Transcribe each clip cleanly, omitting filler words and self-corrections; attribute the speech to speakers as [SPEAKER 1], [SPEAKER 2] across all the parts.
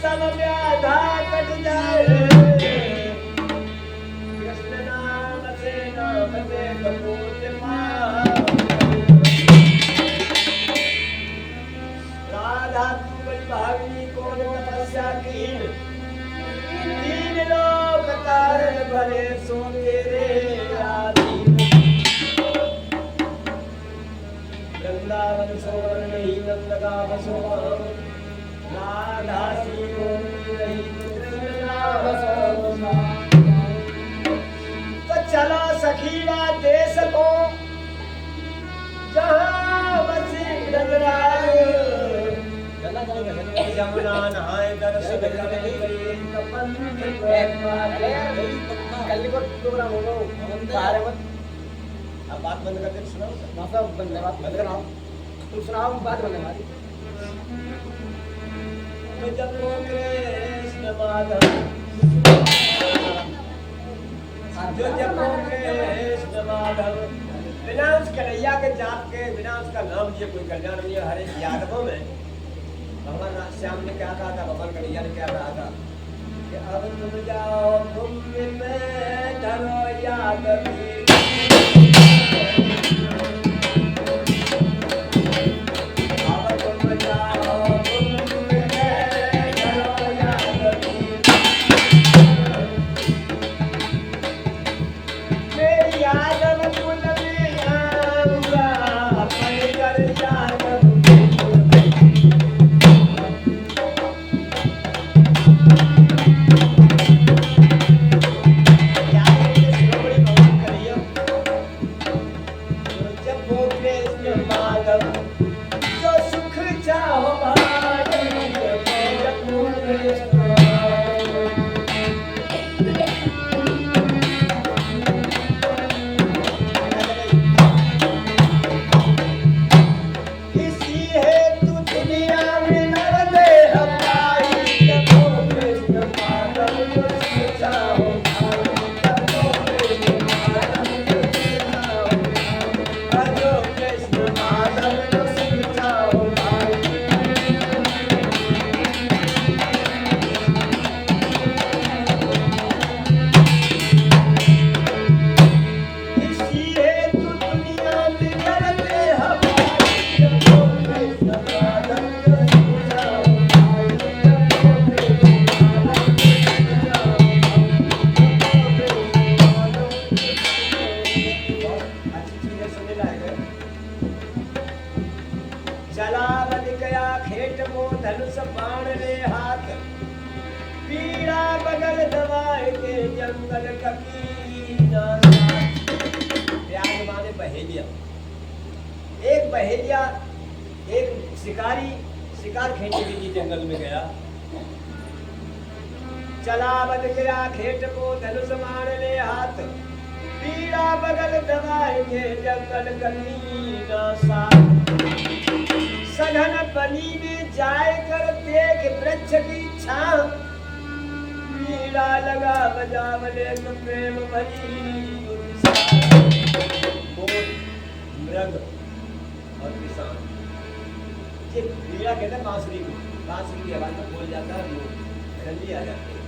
[SPEAKER 1] सब व्याधा कट जाए। कृष्ण नाम से नाम दे कपूर राधा तू बड़ी भागनी कौन तपस्या की। तीन लोक तारण भले सो तेरे आदि। वृंदावन सोवन नहीं नंद का बसोवन। राधा सी गोपी रही कृष्ण नाम सोवन। तो चलो सखीरा देश को जहाँ बसी ब्रजराज। यमुना नहाए दर्शन करे कल को प्रोग्राम होगा बाहर मत। अब बात बंद करके सुनाओ। मतलब बात बंद कराओ। तुम सुनाओ बात बंद हमारी। जपो कृष्ण माधव जो जपो कृष्ण माधव। विनाश कन्हैया के जाप के विनाश का नाम लिए कोई कल्याण नहीं है। हरे यादवों में भगवान श्याम ने क्या कहा था, भगवान कन्हैया ने क्या कहा था कि अब तुम जाओ भूमि में धरो यादवी। एक बहेलिया एक शिकारी शिकार खेलने के लिए जंगल में गया। चला बद गया खेत को धनुष मार ले हाथ। पीड़ा बगल दबाएंगे जंगल कलीना साथ। सघन बनी में जाए कर देख वृक्ष की छां। पीड़ा लगा बजा बले तो प्रेम भरी। मृग और किसान ये पीड़ा कहते हैं बांसुरी को। बांसुरी की आवाज में बोल जाता है लोग ठंडी आ जाती है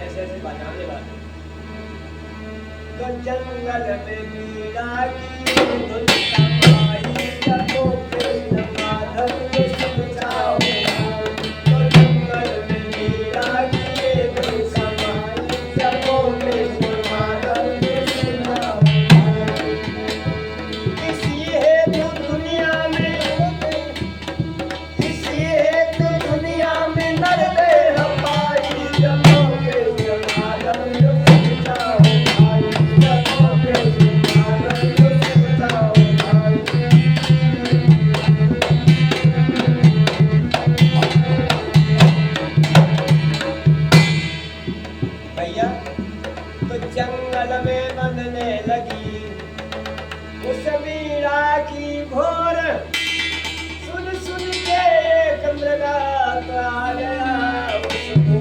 [SPEAKER 1] ऐसे ऐसे बजाने वाले। तो जंगल में पीड़ा की धुन समाई जपो कृष्ण माधव को समझाओ। तो जंगल में पीड़ा की धुन समाई जपो कृष्ण माधव को समझाओ। इसी हेतु दुनिया में नर देह पाई जपो कृष्ण माधव को समझाओ। भैया तो जंगल में बंधने लगी उस मीरा की घोर। सुन सुन के एक मृगा आ गया उसको।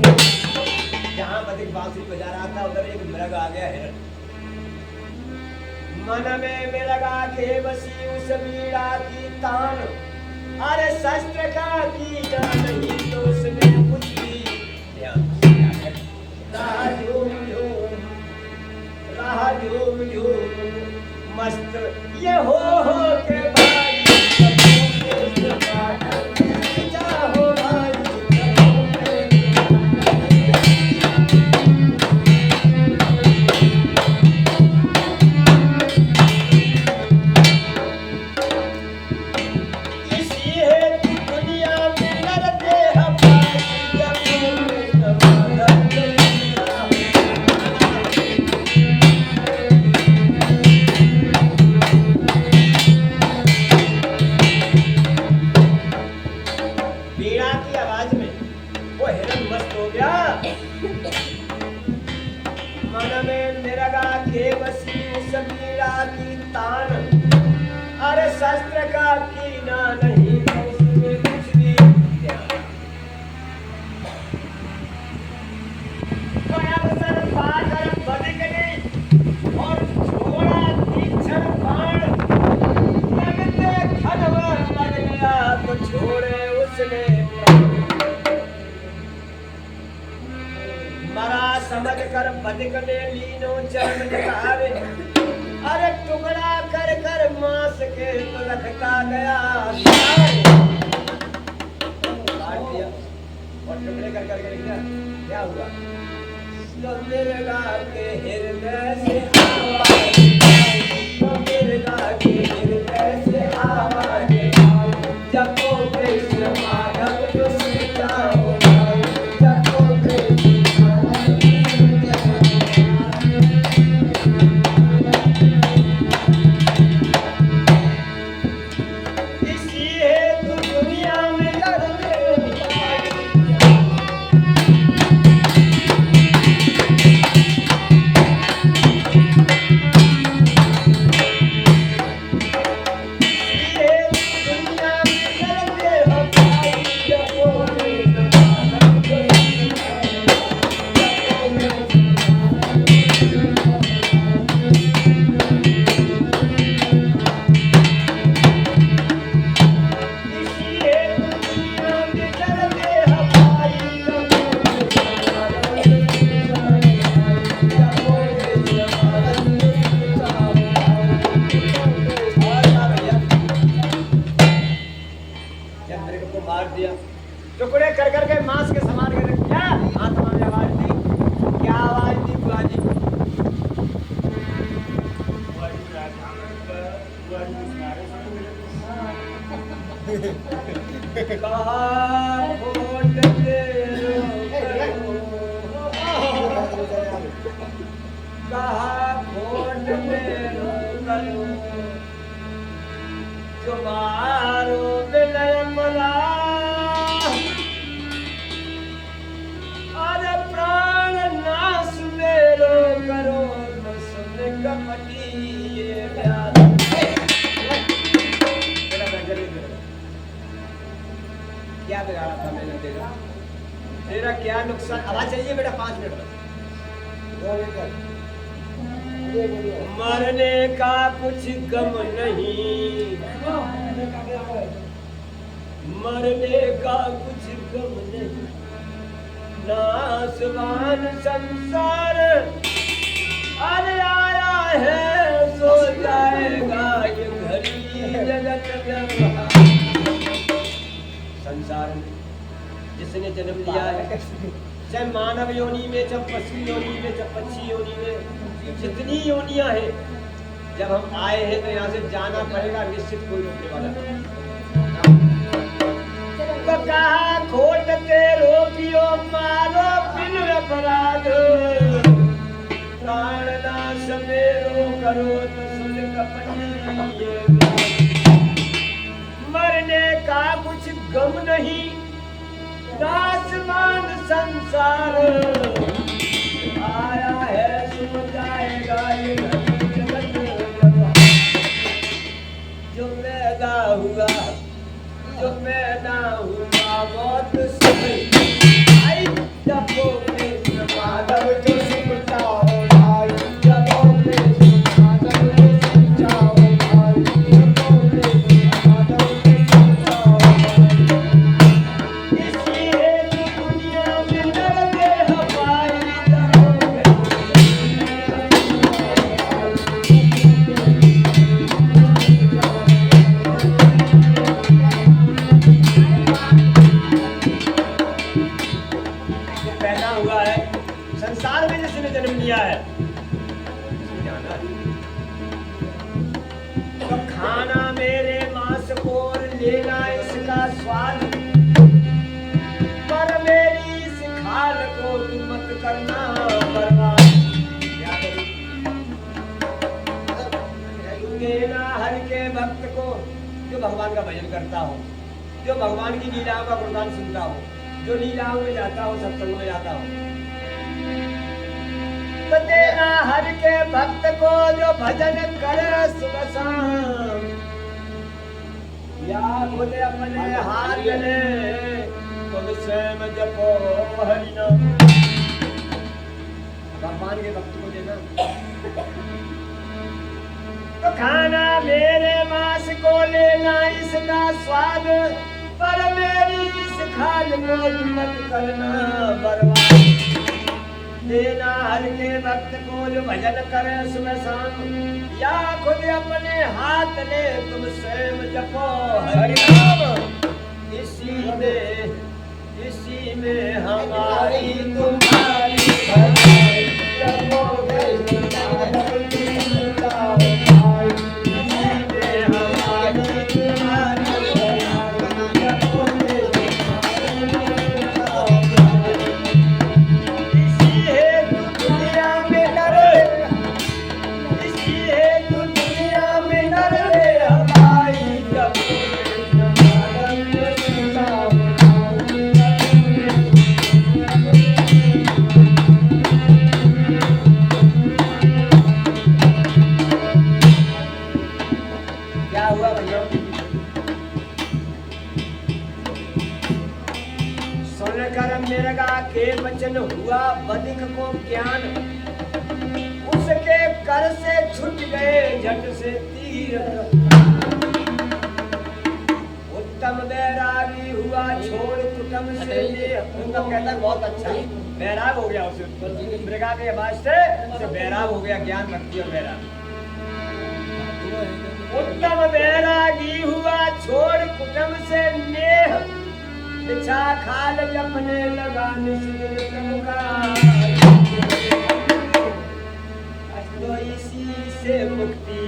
[SPEAKER 1] जहाँ बदिक बांसुरी बजा रहा था उधर एक मृग आ गया हिरण। मन में लगा के बसी उस मीरा की तान। अरे शस्त्र का की नहीं तो उसने कुछ भी वीणा की आवाज में वो हिरन मस्त हो गया। मन में मिर्गा के बसी उस वीणा की तान, अरे शस्त्र का कीना नहीं उसमें कुछ भी अवसर पाकर बदकने और छोड़ा तीक्ष्ण बाण, लगते खनवा मर गया तो छोड़े उसने मरा समझ कर बदकने लीनो चरण निकाले, अरे टुकड़ा कर कर मांस के तो रखता गया काट दिया और टुकड़े कर कर क्या हुआ। तो मिर्गा के हृदय से आवाज, तो मिर्गा के हृदय से आवाज, जपो कृष्ण माधव जो सीता हो, जपो कृष्ण इसी हेतु दुनिया में लड़ते टुकड़े कर कर के मांस के समान कर क्या आत्मा में आवाज दी, क्या आवाज दी बुआ जी। कहा खोट तेरो कहा खोट तेरो करो, तुम्हारो विनय मला प्राण नाश मेरो करो तो सुन कपटी ये प्यार। क्या बिगाड़ा था मैंने तेरा, तेरा क्या नुकसान। आवाज चाहिए बेटा 5 मिनट बस। मरने का कुछ गम नहीं, मरने का कुछ गम नहीं, नासवान संसार अरे आया है सो जाएगा ये घड़ी जगत व्यवहार। संसार में जिसने जन्म लिया है, चाहे मानव योनि में, चाहे पशु योनि में, चाहे पक्षी योनि में, जितनी योनियां हैं, जब हम आए हैं तो यहाँ से जाना पड़ेगा, निश्चित कोई रोकने वाला नहीं। तो कहा खोट तेरो पियो मारो बिन अपराध, प्राण नाश मेरो करो तो सुन कपटी ये। मरने का कुछ गम नहीं, नासमान संसार आया है सो जाएगा ये जगत व्यवहार। जो पैदा हुआ जो पैदा हुआ बहुत समय आई, जपो कृष्ण माधव जो सीता हो भाई, जपो कृष्ण माधव जो सीता हो भाई, जपो कृष्ण माधव जो सीता हो भाई। इसी हेतु दुनिया में डरते हवाई, संसार में जिसने जन्म लिया है तो खाना मेरे मांस को लेना इसका स्वाद, पर मेरी इस खाल को तुम मत करना बर्बाद। देना हर के भक्त को जो भगवान का भजन करता हो, जो भगवान की लीलाओं का गुणगान सुनता हो, जो लीलाओं में जाता हो, सत्संग में जाता हो, तो देना हर के भक्त को जो भजन करे सुबह शाम, या खुद अपने हाथ ले तुम स्वयं जपो हरि नाम। भगवान के भक्त को देना। तो खाना मेरे मांस को लेना इसका स्वाद, पर मेरी इस खाल में मत करना बर्बाद। देना हर के भक्त को जो भजन करे सुबह शाम, या खुद अपने हाथ ले तुम स्वयं जपो हरि नाम। इसी में हमारी तुम्हारी भलाई, जपोगे के वचन हुआ बधिक को ज्ञान, उसके कर से छूट गए झट से तीर। उत्तम बैरागी हुआ छोड़ कुटुंब से, ये उनका कहता बहुत अच्छा बैराग हो गया उसे मृगा के आवाज से बैराग हो गया, ज्ञान भक्ति और बैराग। उत्तम बैरागी हुआ छोड़ कुटुंब से नेह, बिछा खाल अपने लगा तो इसी से मुक्ति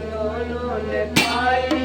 [SPEAKER 1] दोनों ने पाई।